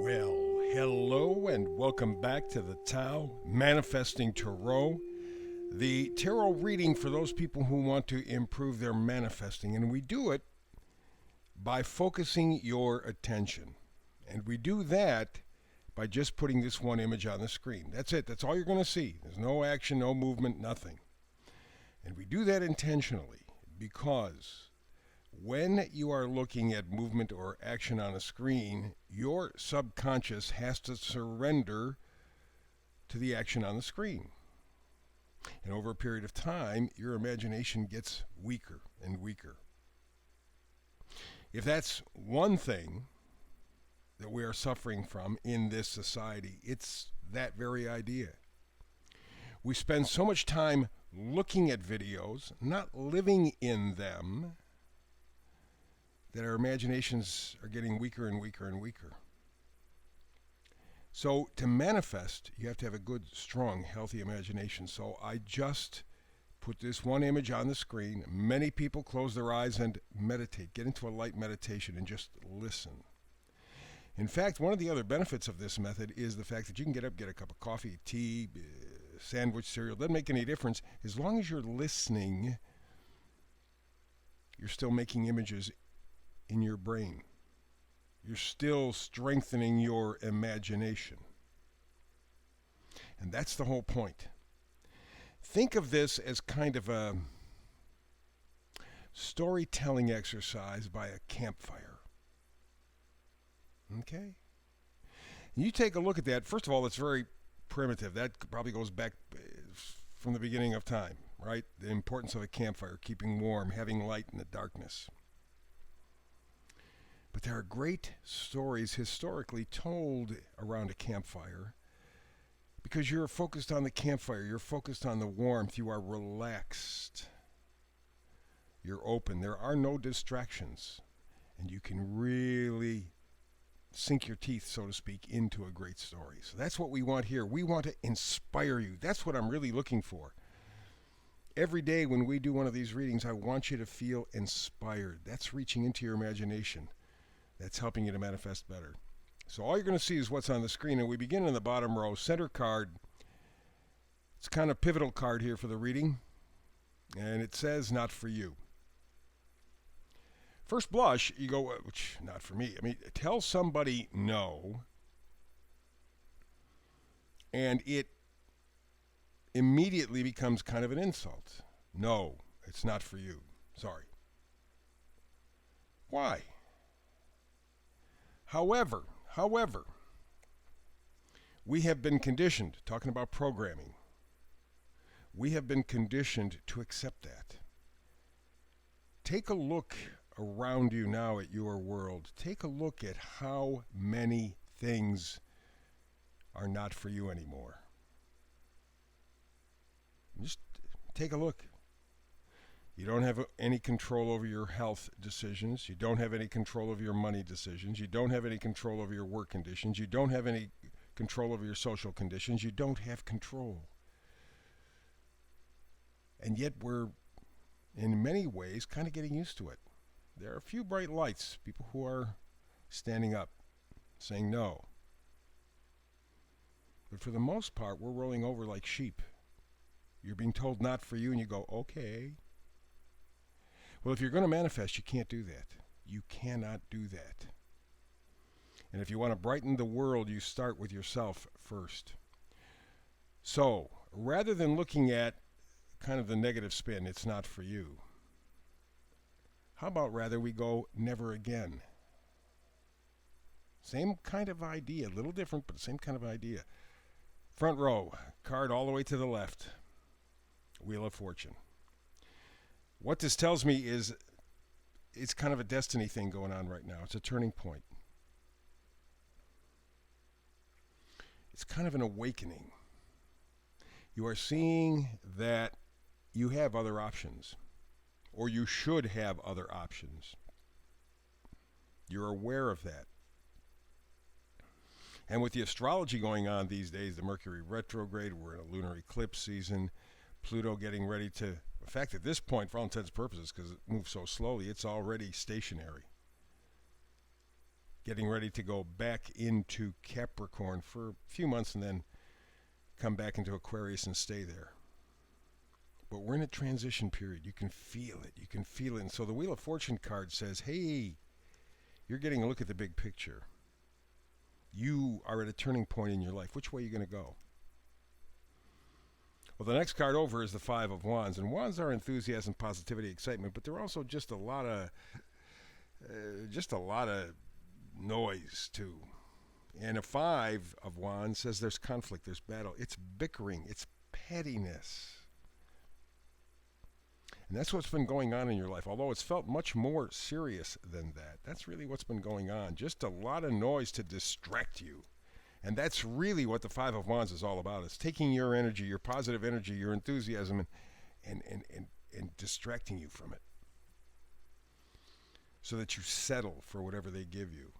Well, hello and welcome back to the Tao Manifesting Tarot, the tarot reading for those people who want to improve their manifesting. And we do it by focusing your attention. And we do that by just putting this one image on the screen. That's it. That's all you're going to see. There's no action, no movement, nothing. And we do that intentionally because when you are looking at movement or action on a screen, your subconscious has to surrender to the action on the screen. And over a period of time, your imagination gets weaker and weaker. If that's one thing that we are suffering from in this society, it's that very idea. We spend so much time looking at videos, not living in them, that our imaginations are getting weaker and weaker and weaker. So to manifest, you have to have a good, strong, healthy imagination. So I just put this one image on the screen. Many people close their eyes and meditate, get into a light meditation and just listen. In fact, one of the other benefits of this method is the fact that you can get up, get a cup of coffee, tea, sandwich, cereal. Doesn't make any difference. As long as you're listening, you're still making images in your brain. You're still strengthening your imagination. And that's the whole point. Think of this as kind of a storytelling exercise by a campfire. Okay? And you take a look at that. First of all, it's very primitive. That probably goes back from the beginning of time, right? The importance of a campfire, keeping warm, having light in the darkness. But there are great stories historically told around a campfire because you're focused on the campfire, you're focused on the warmth, you are relaxed, you're open, there are no distractions, and you can really sink your teeth, so to speak, into a great story. So that's what we want here. We want to inspire you. That's what I'm really looking for. Every day when we do one of these readings, I want you to feel inspired. That's reaching into your imagination. That's helping you to manifest better. So all you're going to see is what's on the screen, and we begin in the bottom row. Center card. It's kind of pivotal card here for the reading, and it says, not for you. First blush, you go, which, not for me. I mean, tell somebody no, and it immediately becomes kind of an insult. No, it's not for you. Sorry. Why? However, we have been conditioned, talking about programming, we have been conditioned to accept that. Take a look around you now at your world. Take a look at how many things are not for you anymore. Just take a look. You don't have any control over your health decisions. You don't have any control over your money decisions. You don't have any control over your work conditions. You don't have any control over your social conditions. You don't have control. And yet we're, in many ways, kind of getting used to it. There are a few bright lights, people who are standing up, saying no. But for the most part, we're rolling over like sheep. You're being told not for you, and you go, okay. Well, if you're going to manifest, you can't do that. You cannot do that. And if you want to brighten the world, you start with yourself first. So, rather than looking at kind of the negative spin, it's not for you, how about rather we go never again? Same kind of idea, a little different, but the same kind of idea. Front row, card all the way to the left. Wheel of Fortune. What this tells me is it's kind of a destiny thing going on right now. It's a turning point. It's kind of an awakening. You are seeing that you have other options, or you should have other options. You're aware of that. And with the astrology going on these days, the Mercury retrograde, we're in a lunar eclipse season, Pluto getting ready to, in fact, at this point, for all intents and purposes, because it moves so slowly, it's already stationary. getting ready to go back into Capricorn for a few months and then come back into Aquarius and stay there. But we're in a transition period. You can feel it. You can feel it. And so the Wheel of Fortune card says, hey, you're getting a look at the big picture. You are at a turning point in your life. Which way are you going to go? Well, the next card over is the Five of Wands. And wands are enthusiasm, positivity, excitement, but they're also just a lot of noise too. And a Five of Wands says there's conflict, there's battle. It's bickering, it's pettiness. And that's what's been going on in your life, although it's felt much more serious than that. That's really what's been going on. Just a lot of noise to distract you. And that's really what the Five of Wands is all about. It's taking your energy, your positive energy, your enthusiasm, and distracting you from it so that you settle for whatever they give you.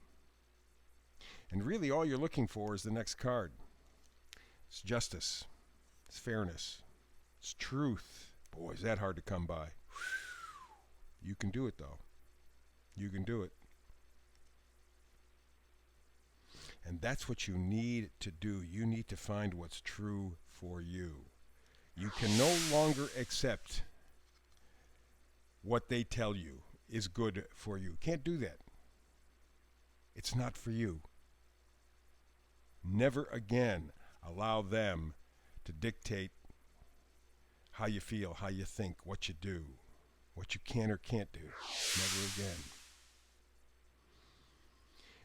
And really all you're looking for is the next card. It's justice. It's fairness. It's truth. Boy, is that hard to come by. You can do it, though. You can do it. And that's what you need to do. You need to find what's true for you. You can no longer accept what they tell you is good for you. Can't do that. It's not for you. Never again allow them to dictate how you feel, how you think, what you do, what you can or can't do. Never again.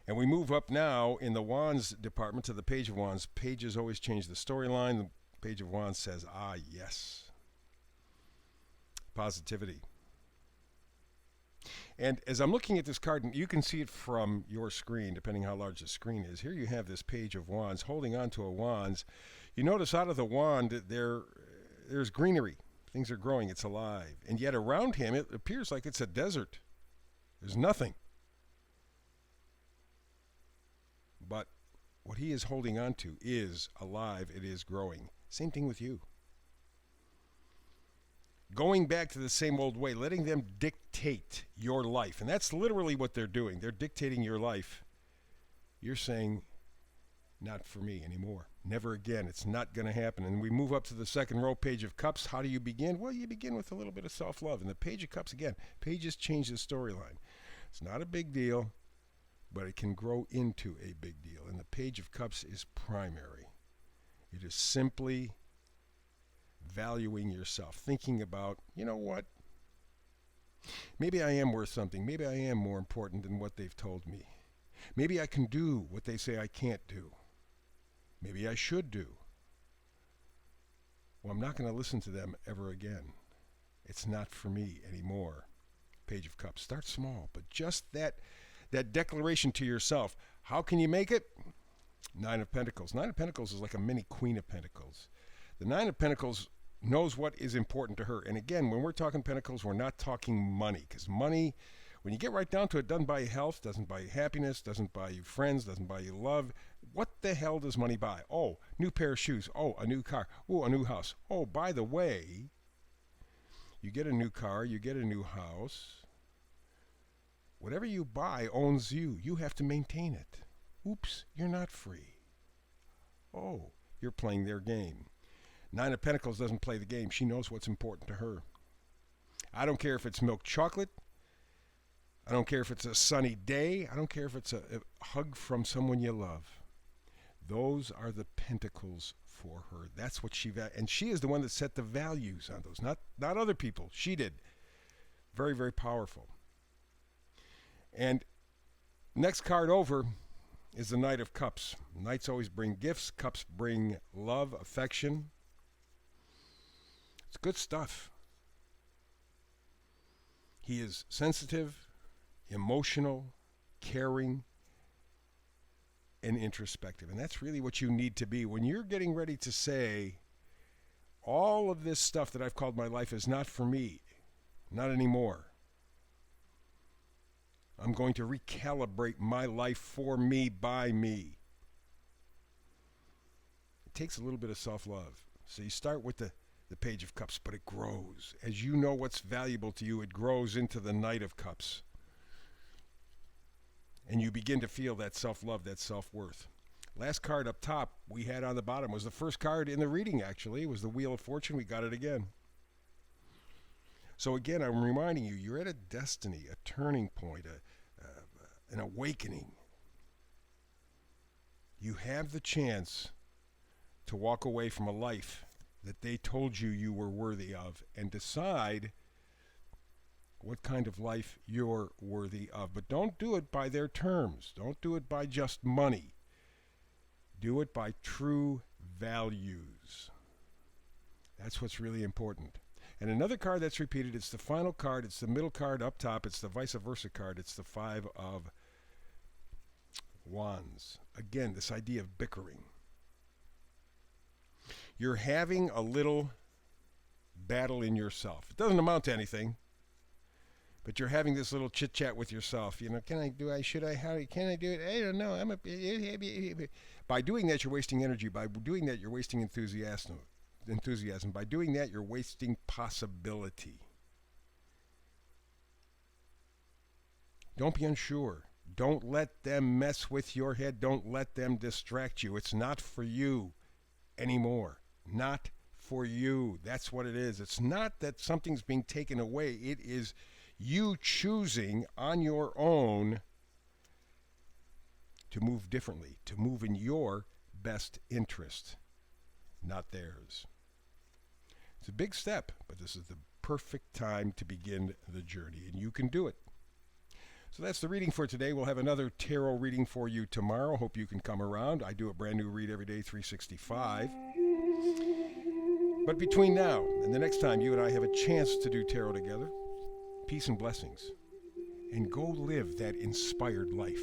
And we move up now in the Wands department to the Page of Wands. Pages always change the storyline. The Page of Wands says, ah, yes. Positivity. And as I'm looking at this card, and you can see it from your screen, depending how large the screen is. Here you have this Page of Wands holding on to a wand. You notice out of the wand there's greenery. Things are growing. It's alive. And yet around him, it appears like it's a desert. There's nothing. But what he is holding on to is alive. It is growing. Same thing with you. Going back to the same old way, letting them dictate your life. And that's literally what they're doing. They're dictating your life. You're saying, not for me anymore. Never again. It's not going to happen. And we move up to the second row, Page of Cups. How do you begin? Well, you begin with a little bit of self-love. And the Page of Cups, again, pages change the storyline. It's not a big deal, but it can grow into a big deal. And the Page of Cups is primary. It is simply valuing yourself, thinking about, you know what? Maybe I am worth something. Maybe I am more important than what they've told me. Maybe I can do what they say I can't do. Maybe I should do. Well, I'm not going to listen to them ever again. It's not for me anymore. Page of Cups. Start small, but just that declaration to yourself. How can you make it? Nine of Pentacles. Nine of Pentacles is like a mini Queen of Pentacles. The Nine of Pentacles knows what is important to her. And again, when we're talking Pentacles, we're not talking money. Because money, when you get right down to it, doesn't buy you health, doesn't buy you happiness, doesn't buy you friends, doesn't buy you love. What the hell does money buy? Oh, new pair of shoes. Oh, a new car. Oh, a new house. Oh, by the way, you get a new car, you get a new house. Whatever you buy owns you. You have to maintain it. Oops, you're not free. Oh, you're playing their game. Nine of Pentacles doesn't play the game. She knows what's important to her. I don't care if it's milk chocolate. I don't care if it's a sunny day. I don't care if it's a hug from someone you love. Those are the pentacles for her. That's what she values. And she is the one that set the values on those, not other people. She did. Very, very powerful. And next card over is the Knight of Cups. Knights always bring gifts. Cups bring love, affection. It's good stuff. He is sensitive, emotional, caring, and introspective. And that's really what you need to be. When you're getting ready to say, all of this stuff that I've called my life is not for me, not anymore. I'm going to recalibrate my life for me, by me. It takes a little bit of self-love. So you start with the Page of Cups, but it grows. As you know what's valuable to you, it grows into the Knight of Cups. and you begin to feel that self-love, that self-worth. Last card up top we had on the bottom was the first card in the reading, actually. It was the Wheel of Fortune. We got it again. So again, I'm reminding you, you're at a destiny, a turning point, an awakening. You have the chance to walk away from a life that they told you you were worthy of and decide what kind of life you're worthy of. But don't do it by their terms. Don't do it by just money. Do it by true values. That's what's really important. And another card that's repeated, it's the final card, it's the middle card up top, it's the vice versa card, it's the Five of Wands. Again, this idea of bickering. You're having a little battle in yourself. It doesn't amount to anything, but you're having this little chit chat with yourself. You know, can I do? Should I? How can I do it? I don't know. By doing that, you're wasting energy. By doing that, you're wasting enthusiasm. By doing that, you're wasting possibility. Don't be unsure. Don't let them mess with your head. Don't let them distract you. It's not for you anymore. Not for you. That's what it is. It's not that something's being taken away. It is you choosing on your own to move differently, to move in your best interest, not theirs. It's a big step, but this is the perfect time to begin the journey, and you can do it. So that's the reading for today. We'll have another tarot reading for you tomorrow. Hope you can come around. I do a brand new read every day, 365. But between now and the next time you and I have a chance to do tarot together, peace and blessings. And go live that inspired life.